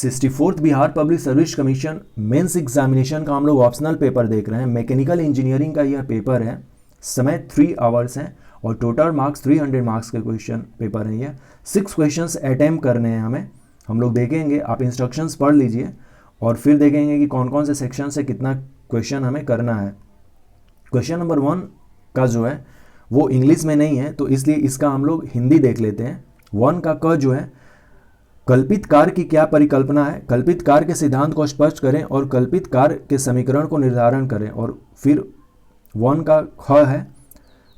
64th Bihar public service commission mains examination का हम लोग ऑप्शनल पेपर देख रहे हैं। मैकेनिकल इंजीनियरिंग का यह पेपर है। समय 3 आवर्स है और टोटल मार्क्स 300 मार्क्स के क्वेश्चन पेपर हैं। ये 6 क्वेश्चंस अटेम्प्ट करने हैं हमें। हम लोग देखेंगे, आप इंस्ट्रक्शंस पढ़ लीजिए और फिर देखेंगे कि कौन कौन से सेक्शन से कितना क्वेश्चन हमें करना है। क्वेश्चन नंबर 1 का जो है वो इंग्लिश में नहीं है, तो इसलिए इसका हम लोग हिंदी देख लेते हैं। 1 का क जो है, कल्पित कार्य की क्या परिकल्पना है, कल्पित कार्य के सिद्धांत को स्पष्ट करें और कल्पित कार्य के समीकरण को निर्धारण करें। और फिर 1 का ख है,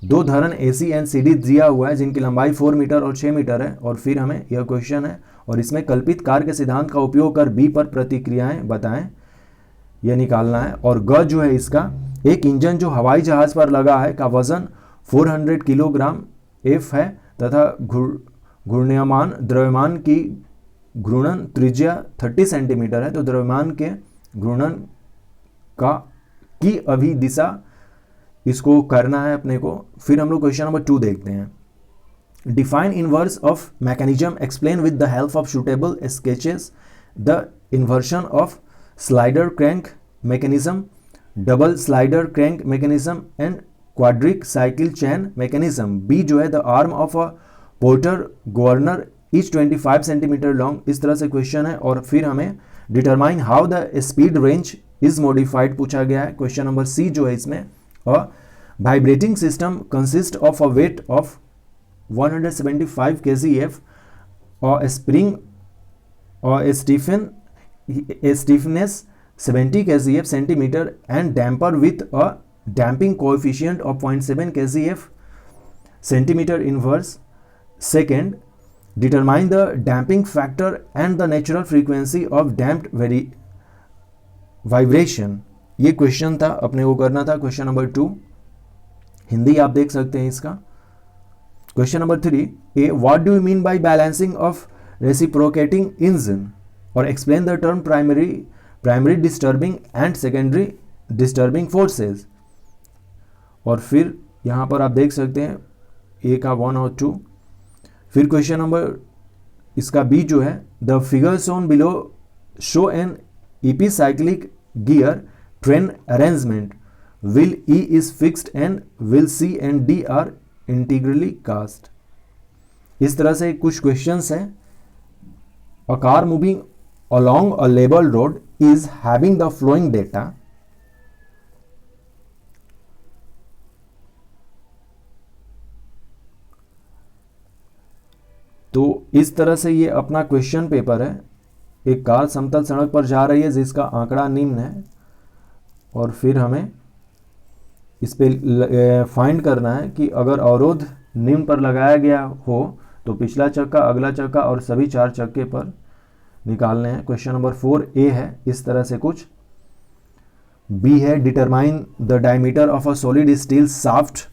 2 धरण AC एंड CD दिया हुआ है जिनकी लंबाई 4 मीटर और 6 मीटर है। और फिर हमें यह क्वेश्चन है और इसमें कल्पित कार्य के सिद्धांत का उपयोग कर B पर प्रतिक्रियाएं बताएं, यह निकालना है। और ग जो है इसका, एक इंजन जो हवाई जहाज पर लगा है का वजन 400 किलोग्राम F है तथा घूर्णयमान द्रव्यमान की घूर्णन त्रिज्या 30 सेंटीमीटर है, तो द्रव्यमान के घूर्णन की अभिदिशा इसको करना है अपने को। फिर हम लोग क्वेश्चन नंबर 2 देखते हैं। Define inverse of mechanism, explain with the help of suitable sketches the inversion of slider crank mechanism, double slider crank mechanism and quadric cycle chain mechanism. B जो है, the arm of a porter governor is 25 centimetre long. इस तरह से question है। और फिर हमें determine how the speed range is modified पूछा गया है। क्वेश्चन नंबर सी जो है इसमें, a vibrating system consist of a weight of 175 kgf और स्प्रिंग और stiffness 70 kgf centimetre and damper with a damping coefficient of 0.7 kgf centimetre inverse. Second, determine the damping factor and the natural frequency of damped vibration. ये question था, अपने को करना था। Question number 2 Hindi आप देख सकते हैं इसका। Question number 3 A, what do you mean by balancing of reciprocating engine और explain the term primary disturbing and secondary disturbing forces. और फिर यहाँ पर आप देख सकते हैं ए का 1 और 2। फिर क्वेश्चन नंबर इसका बी जो है, the figure shown below show N epicyclic gear train arrangement, will E is fixed and will C and D are integrally cast। इस तरह से कुछ क्वेश्चंस हैं। A car moving along a labeled road is having the flowing data। तो इस तरह से ये अपना क्वेश्चन पेपर है। एक कार समतल सड़क पर जा रही है जिसका आंकड़ा निम्न है और फिर हमें इस पे फाइंड करना है कि अगर अवरोध निम्न पर लगाया गया हो तो पिछला चक्का, अगला चक्का और सभी 4 चक्के पर निकालने हैं। क्वेश्चन नंबर 4 ए है इस तरह से कुछ। बी है, determine the diameter of a solid steel shaft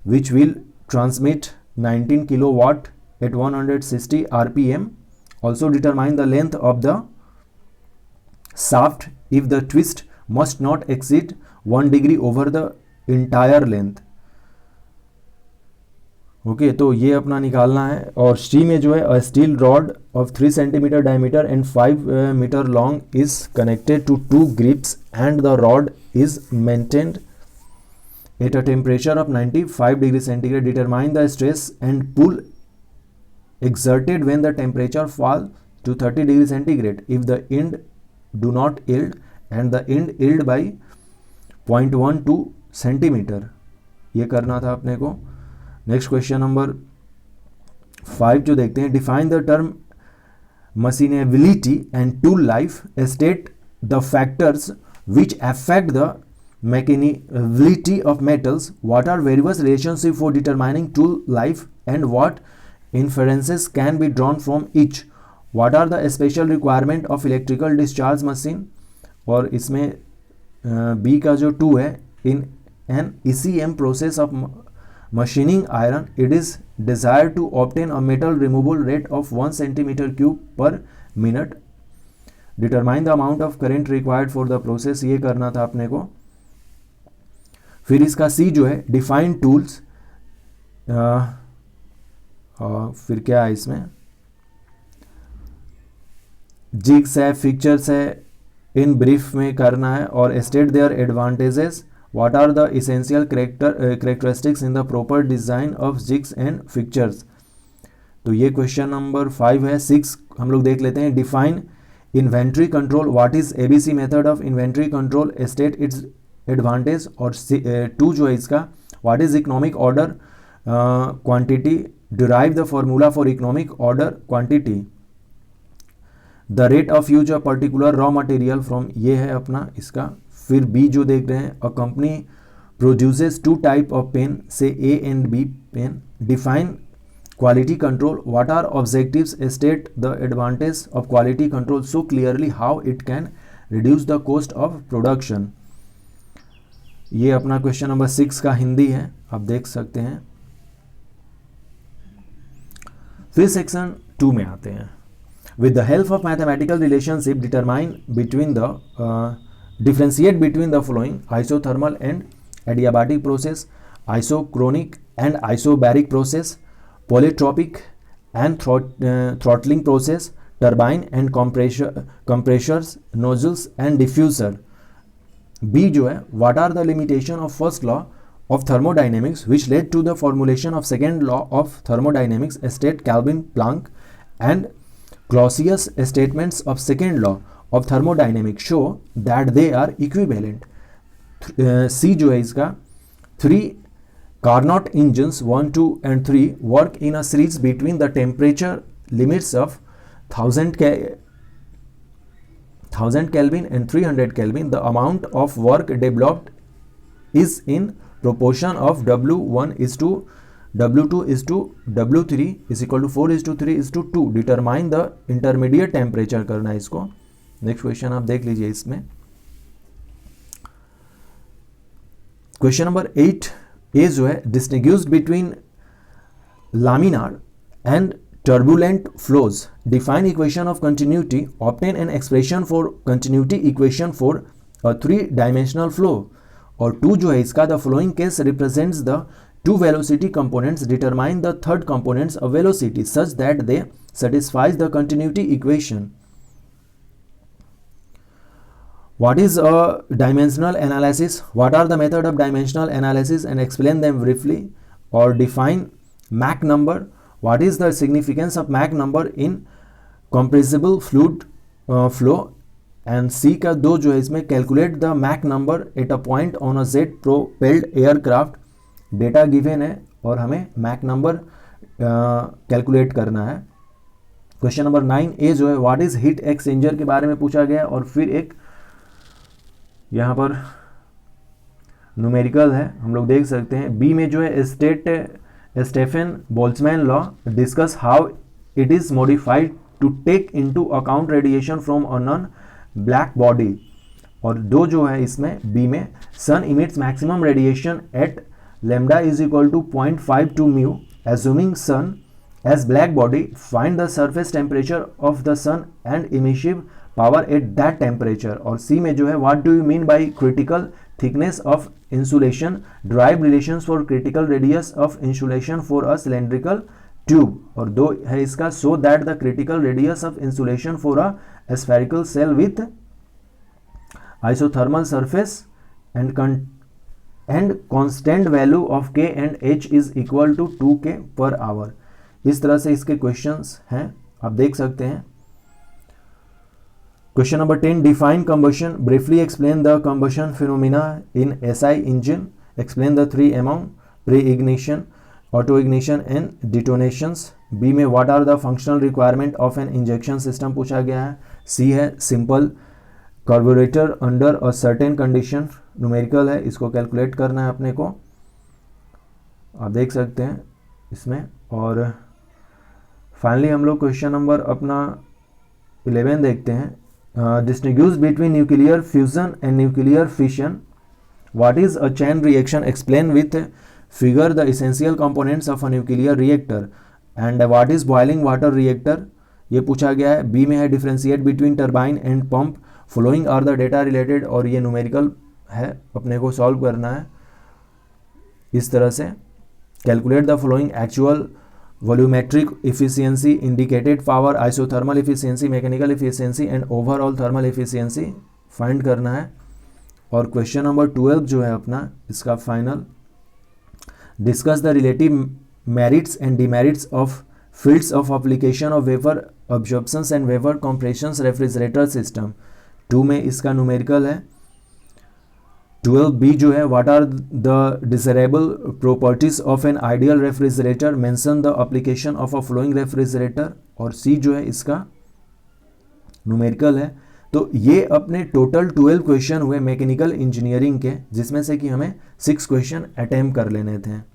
which will transmit 19 kilowatt at 160 rpm। Also determine the length of the shaft if the twist must not exceed 1 degree over the entire length। Okay, तो ये अपना निकालना है। और सी में जो है, a steel rod of 3 centimeter diameter and 5 meter long is connected to 2 grips and the rod is maintained at a temperature of 95 degree centigrade। Determine the stress and pull exerted when the temperature fall to 30 degree centigrade if the end do not yield and the end yield by 0.12 centimetre. ये करना था अपने को। Next question number 5 जो देखते हैं, define the term machinability and tool life, state the factors which affect the machinability of metals, what are various relationship for determining tool life and what inferences can be drawn from each, what are the special requirement of electrical discharge machine। और इसमें B का जो 2 है, in an ECM process of machining iron it is desired to obtain a metal removal rate of 1 centimeter cube per minute। determine the amount of current required for the process। ये करना था अपने को। फिर इसका सी जो है, define tools। फिर क्या है इसमें, जिग्स है, फिक्चर्स है, इन ब्रीफ में करना है, और state their advantages, what are the essential characteristics in the proper design of jigs and fixtures. तो ये क्वेश्चन नंबर 5 है। 6 हम लोग देख लेते हैं। Define inventory control, what is ABC method of inventory control, state it's advantage. और 2 जो है इसका, what is economic order quantity, derive the formula for economic order quantity, the rate of use of particular raw material from, ये है अपना इसका। फिर B जो देख रहे हैं, a company produces 2 type of pen, say A and B pen, define quality control, what are objectives, state the advantage of quality control so clearly how it can reduce the cost of production। ये अपना question number 6 का हिंदी है, आप देख सकते हैं। फिर section 2 में आते हैं। with the help of mathematical relationship determine between the differentiate between the following isothermal and adiabatic process, isochronic and isobaric process, polytropic and throttling process, turbine and compressors, nozzles and diffuser। B जो है, what are the limitation of first law of thermodynamics which led to the formulation of second law of thermodynamics, state Calvin, Planck and Clausius statements of second law of thermodynamics show that they are equivalent। C जो है इसका, 3 Carnot engines 1, 2 and 3 work in a series between the temperature limits of 1000 Kelvin and 300 Kelvin. The amount of work developed is in proportion of W1 is to W2 is to W3 is equal to 4 is to 3 is to 2। Determine the intermediate temperature करना है इसको। Next question आप देख लीजिए इसमें। Question number 8 ए जो है, distinguish between laminar and turbulent flows, define equation of continuity, obtain an expression for continuity equation for a 3-dimensional flow। और 2 जो है इसका, the following case represents the 2 velocity components, determine the third components of velocity such that they satisfies the continuity equation। What is a dimensional analysis? What are the method of dimensional analysis and explain them briefly। or define Mach number, what is the significance of Mach number in compressible fluid flow। and C का 2 जो है इसमें, calculate the Mach number at a point on a jet propelled aircraft। Data given है और हमें Mach number calculate करना है। Question number 9 ए जो है, व्हाट इज हीट एक्सचेंजर के बारे में पूछा गया। और फिर एक यहाँ पर न्यूमेरिकल है, हम लोग देख सकते हैं। बी में जो है, Stefan Boltzmann law, discuss how it is modified to take into account radiation from a non black body. और 2 जो है इसमें बी में, sun emits maximum radiation at lambda is equal to 0.52 mu, assuming sun as black body, find the surface temperature of the sun and emissive power at that temperature। और C में जो है, what do you mean by critical thickness of insulation, derive relations for critical radius of insulation for a cylindrical tube। और 2 है इसका, so that the critical radius of insulation for a spherical cell with isothermal surface and constant value of K and H is equal to 2K per hour। इस तरह से इसके questions हैं, आप देख सकते हैं। Question number 10, define combustion, briefly explain the combustion phenomena in SI engine, explain the 3 amount, pre ignition, auto ignition and detonations. B में, what are the functional requirement of an injection system पूछा गया है। C है, simple carburettor under a certain condition, numerical है, इसको calculate करना है अपने को, आप देख सकते हैं इसमें। और फाइनली हम लोग क्वेश्चन नंबर अपना 11 देखते हैं। Distinguish between nuclear fusion and nuclear fission, what is a chain reaction, explain with figure the essential components of a nuclear reactor. And what is boiling water reactor, ये पूछा गया है। B में है, differentiate between turbine and pump, following are the data related. और ये numerical है, अपने को सॉल्व करना है इस तरह से। Calculate the following actual volumetric efficiency, indicated power, isothermal efficiency, mechanical efficiency and overall thermal efficiency find करना है। और क्वेश्चन नंबर 12 जो है अपना इसका final, discuss the relative merits and demerits of fields of application of vapour absorptions and vapour compressions refrigerator system. 2 में इसका numerical है। 12B जो है, what are the desirable properties of an ideal refrigerator, mention the application of a flowing refrigerator. और C जो है इसका numerical है। तो ये अपने टोटल 12 क्वेश्चन हुए मैकेनिकल इंजीनियरिंग के, जिसमें से कि हमें 6 क्वेश्चन अटेम्प्ट कर लेने थे।